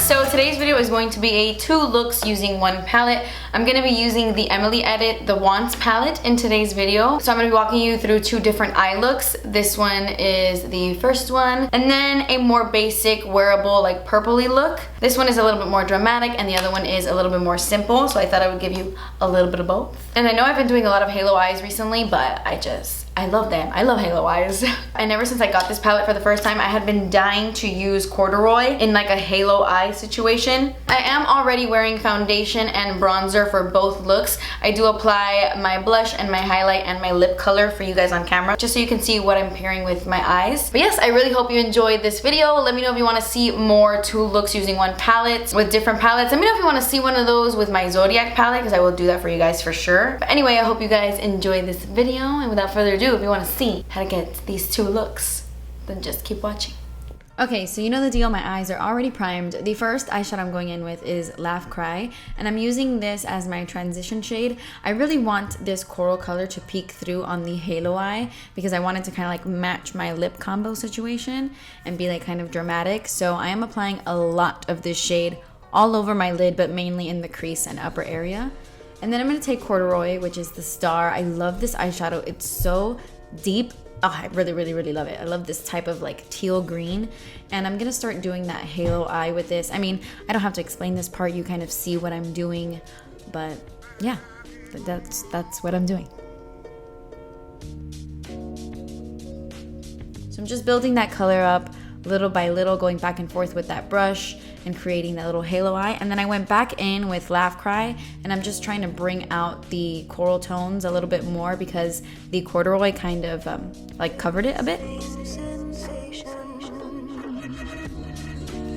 So today's video is going to be a 2 looks using 1 palette. I'm going to be using the Emily Edit The Wants palette in today's video. So I'm going to be walking you through 2 different eye looks. This one is the first one, and then a more basic wearable like purpley look. This one is a little bit more dramatic and the other one is a little bit more simple, so I thought I would give you a little bit of both. And I know I've been doing a lot of halo eyes recently, but I love them. I love halo eyes. And ever since I got this palette for the first time, I had been dying to use corduroy in like a halo eye situation. I am already wearing foundation and bronzer for both looks. I do apply my blush and my highlight and my lip color for you guys on camera, just so you can see what I'm pairing with my eyes. But yes, I really hope you enjoyed this video. Let me know if you want to see more 2 looks using 1 palette with different palettes. Let me know if you want to see one of those with my Zodiac palette, because I will do that for you guys for sure. But anyway, I hope you guys enjoyed this video, and without further ado, if you want to see how to get these 2 looks, then just keep watching. Okay, so you know the deal, my eyes are already primed. The first eyeshadow I'm going in with is Laugh Cry, and I'm using this as my transition shade. I really want this coral color to peek through on the halo eye because I want it to kind of like match my lip combo situation and be like kind of dramatic. So I am applying a lot of this shade all over my lid, but mainly in the crease and upper area. And then I'm going to take Corduroy, which is the star. I love this eyeshadow. It's so deep. Oh, I really love it. I love this type of like teal green, and I'm gonna start doing that halo eye with this. I mean, I don't have to explain this part, you kind of see what I'm doing, but yeah, that's what I'm doing. So I'm just building that color up little by little, going back and forth with that brush and creating that little halo eye. And then I went back in with Laugh Cry, and I'm just trying to bring out the coral tones a little bit more because the corduroy kind of like covered it a bit.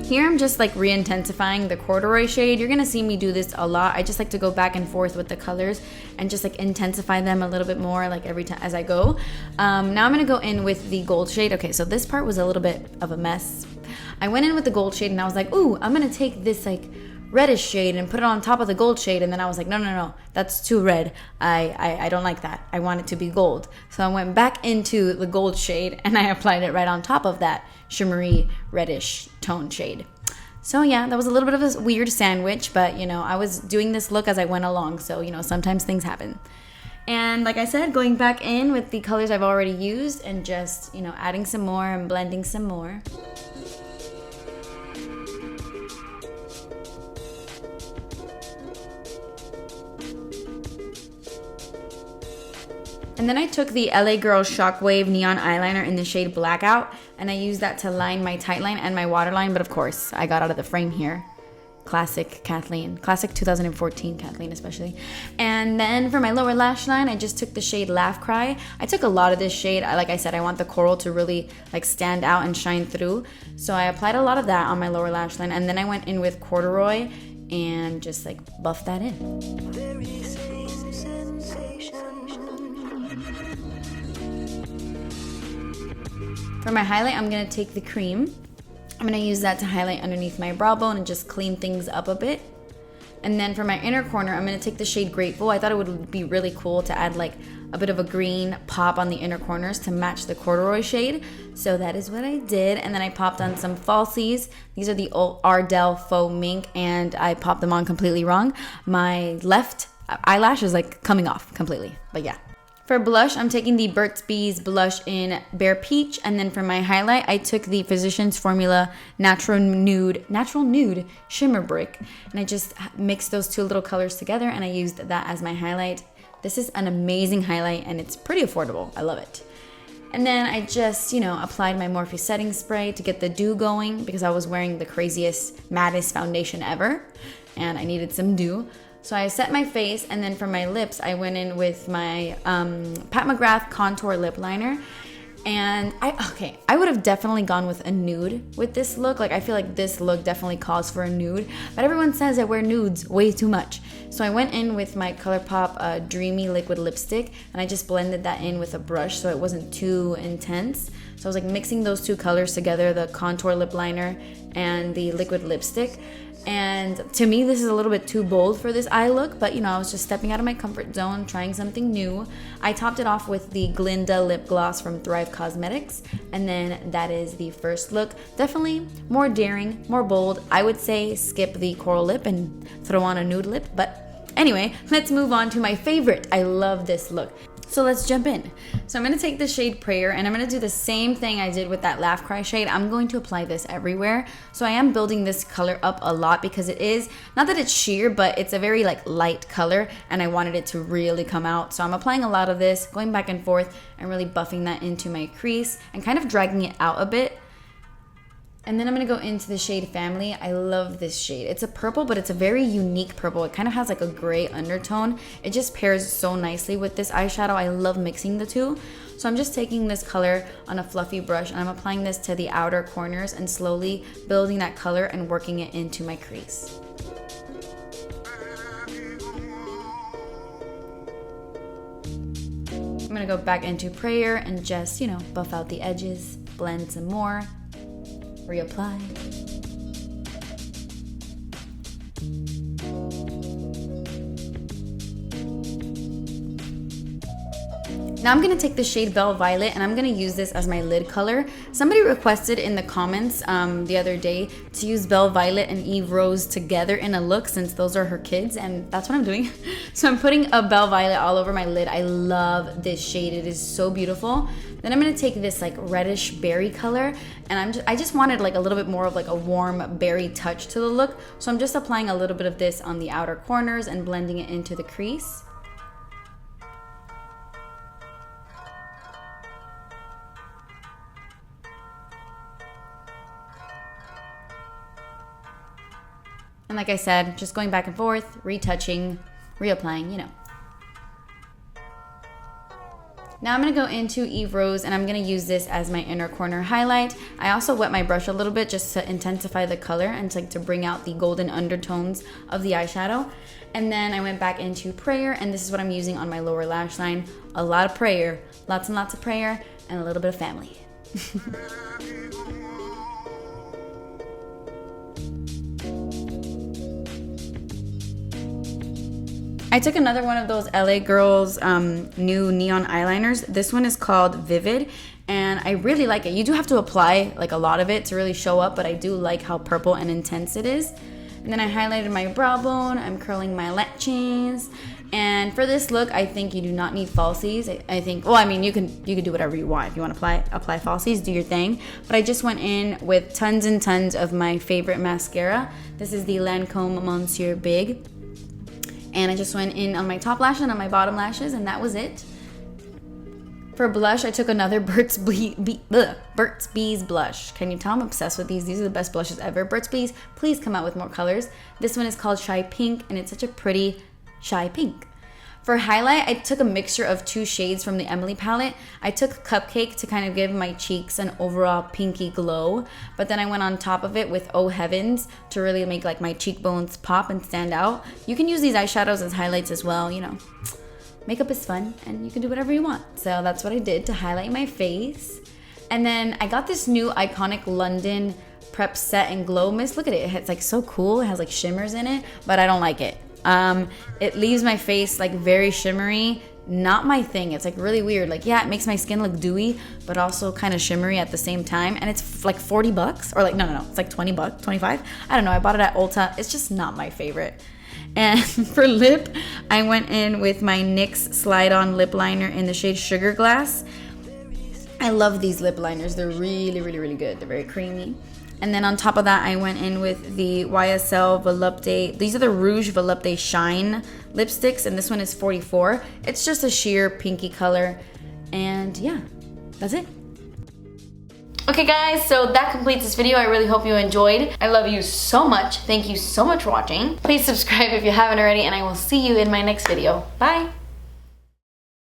Here I'm just like re-intensifying the corduroy shade. You're gonna see me do this a lot. I just like to go back and forth with the colors and just like intensify them a little bit more like every time as I go. Now I'm gonna go in with the gold shade. Okay, so this part was a little bit of a mess. I went in with the gold shade and I was like, ooh, I'm gonna take this like reddish shade and put it on top of the gold shade, and then I was like, no, that's too red. I don't like that. I want it to be gold. So I went back into the gold shade and I applied it right on top of that shimmery reddish tone shade. So yeah, that was a little bit of a weird sandwich, but you know, I was doing this look as I went along, so you know, sometimes things happen. And like I said, going back in with the colors I've already used and just, you know, adding some more and blending some more. And then I took the LA Girl Shockwave Neon Eyeliner in the shade Blackout, and I used that to line my tight line and my waterline, but of course, I got out of the frame here. Classic Kathleen. Classic 2014 Kathleen especially. And then for my lower lash line, I just took the shade Laugh Cry. I took a lot of this shade. Like I said, I want the coral to really like stand out and shine through. So I applied a lot of that on my lower lash line, and then I went in with Corduroy and just like buffed that in. For my highlight, I'm going to take the cream. I'm going to use that to highlight underneath my brow bone and just clean things up a bit. And then for my inner corner, I'm going to take the shade Grateful. I thought it would be really cool to add like a bit of a green pop on the inner corners to match the corduroy shade. So that is what I did. And then I popped on some falsies. These are the Ardell Faux Mink, and I popped them on completely wrong. My left eyelash is like coming off completely, but yeah. For blush, I'm taking the Burt's Bees blush in Bare Peach, and then for my highlight, I took the Physicians Formula Natural Nude Shimmer Brick, and I just mixed those 2 little colors together, and I used that as my highlight. This is an amazing highlight, and it's pretty affordable. I love it. And then I just, you know, applied my Morphe setting spray to get the dew going because I was wearing the craziest, maddest foundation ever, and I needed some dew. So I set my face, and then for my lips, I went in with my Pat McGrath Contour Lip Liner. And I would have definitely gone with a nude with this look. Like, I feel like this look definitely calls for a nude, but everyone says I wear nudes way too much. So I went in with my ColourPop Dreamy Liquid Lipstick, and I just blended that in with a brush so it wasn't too intense. So I was like mixing those 2 colors together, the contour lip liner and the liquid lipstick. And to me, this is a little bit too bold for this eye look, but you know, I was just stepping out of my comfort zone, trying something new. I topped it off with the Glinda lip gloss from Thrive Cosmetics, and then that is the first look. Definitely more daring, more bold. I would say skip the coral lip and throw on a nude lip, but anyway, let's move on to my favorite. I love this look. So let's jump in. So I'm gonna take the shade Prayer, and I'm gonna do the same thing I did with that Laugh Cry shade. I'm going to apply this everywhere. So I am building this color up a lot because it is, not that it's sheer, but it's a very like light color, and I wanted it to really come out. So I'm applying a lot of this, going back and forth, and really buffing that into my crease, and kind of dragging it out a bit. And then I'm gonna go into the shade Family. I love this shade. It's a purple, but it's a very unique purple. It kind of has like a gray undertone. It just pairs so nicely with this eyeshadow. I love mixing the two. So I'm just taking this color on a fluffy brush, and I'm applying this to the outer corners and slowly building that color and working it into my crease. I'm gonna go back into Prayer and just, you know, buff out the edges, blend some more, reapply. Now I'm going to take the shade Belle Violet, and I'm going to use this as my lid color. Somebody requested in the comments the other day to use Belle Violet and Eve Rose together in a look, since those are her kids, and that's what I'm doing. So I'm putting a Belle Violet all over my lid. I love this shade. It is so beautiful. Then I'm going to take this like reddish berry color, and I just wanted like a little bit more of like a warm berry touch to the look. So I'm just applying a little bit of this on the outer corners and blending it into the crease. And like I said, just going back and forth, retouching, reapplying, you know. Now I'm going to go into Eve Rose, and I'm going to use this as my inner corner highlight. I also wet my brush a little bit just to intensify the color and to bring out the golden undertones of the eyeshadow. And then I went back into Prayer, and this is what I'm using on my lower lash line. A lot of prayer, lots and lots of prayer, and a little bit of family. I took another one of those LA Girls new neon eyeliners. This one is called Vivid, and I really like it. You do have to apply like a lot of it to really show up, but I do like how purple and intense it is. And then I highlighted my brow bone. I'm curling my lashes. And for this look, I think you do not need falsies. I think, well, I mean, you can do whatever you want. If you want to apply falsies, do your thing. But I just went in with tons and tons of my favorite mascara. This is the Lancome Monsieur Big. And I just went in on my top lash and on my bottom lashes, and that was it. For blush, I took another Burt's Bees blush. Can you tell I'm obsessed with these? These are the best blushes ever. Burt's Bees, please come out with more colors. This one is called Shy Pink, and it's such a pretty shy pink. For highlight, I took a mixture of two shades from the Emily palette. I took Cupcake to kind of give my cheeks an overall pinky glow, but then I went on top of it with Oh Heavens to really make like my cheekbones pop and stand out. You can use these eyeshadows as highlights as well, you know. Makeup is fun, and you can do whatever you want. So that's what I did to highlight my face. And then I got this new Iconic London Prep Set and Glow Mist. Look at it. It's like so cool. It has like shimmers in it, but I don't like it. It leaves my face like very shimmery. Not my thing. It's like really weird. Like, yeah, it makes my skin look dewy, but also kind of shimmery at the same time. And it's like $40, or like, no, it's like $20, 25. I don't know. I bought it at Ulta. It's just not my favorite. And for lip, I went in with my NYX Slide On Lip Liner in the shade Sugar Glass. I love these lip liners. They're really, really, really good. They're very creamy. And then on top of that, I went in with the YSL Volupte. These are the Rouge Volupte Shine lipsticks, and this one is 44. It's just a sheer pinky color. And yeah, that's it. Okay guys, so that completes this video. I really hope you enjoyed. I love you so much. Thank you so much for watching. Please subscribe if you haven't already, and I will see you in my next video. Bye.